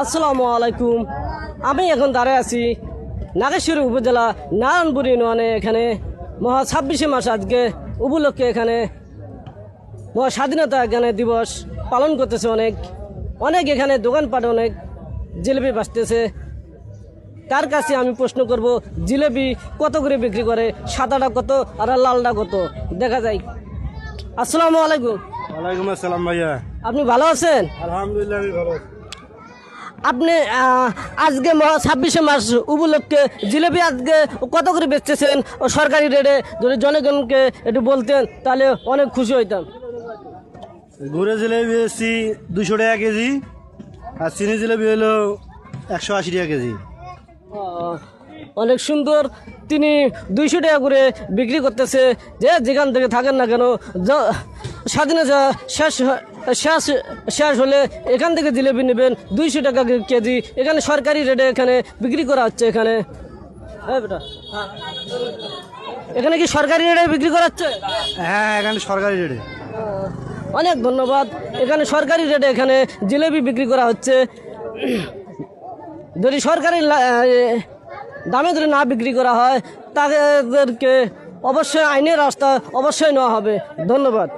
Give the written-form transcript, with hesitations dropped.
আসসালামু আলাইকুম। আমি এখন দাঁড়ায় আছি নাগেশ্বরী উপজেলা নারায়ণপুর ইউনিয়নে। এখানে মহা 26শে মাস আজকে উপলক্ষে এখানে মহা স্বাধীনতা এখানে দিবস পালন করতেছে। অনেক এখানে দোকানপাট অনেক জিলেপি বাঁচতেছে। তার কাছে আমি প্রশ্ন করব, জিলেপি কত করে বিক্রি করে? সাদাটা কত আর লালটা কত? দেখা যায়। আসসালামু আলাইকুম। ওয়ালাইকুম আসসালাম ভাইয়া। আপনি ভালো আছেন? আলহামদুলিল্লাহ আমি ভালো আছি। আপনি আজকে 26শে মাস উপলক্ষে জিলেপি আজকে কত করে বেচতেছেন ও সরকারি রেটে? যদি জনগণকে একটু বলতেন তাহলে অনেক খুশি হইতাম। গুড়ে জিলেবি এসছি 200 টাকা কেজি, আর চিনি জিলেবি হলো 180 টাকা কেজি। অনেক সুন্দর। তিনি 200 টাকা করে বিক্রি করতেছে। যেখান থেকে থাকেন না কেন, স্বাধীনতা শেষ হলে এখান থেকে জিলেপি নেবেন 200 টাকা কেজি। এখানে সরকারি রেটে এখানে বিক্রি করা হচ্ছে। এখানে এখানে কি সরকারি রেটে বিক্রি করা হচ্ছে? হ্যাঁ, এখানে সরকারি রেটে। অনেক ধন্যবাদ। এখানে সরকারি রেটে এখানে জিলেপি বিক্রি করা হচ্ছে। যদি সরকারি দামে যদি না বিক্রি করা হয় তাদেরকে অবশ্যই আইনের রাস্তা অবশ্যই নেওয়া হবে। ধন্যবাদ।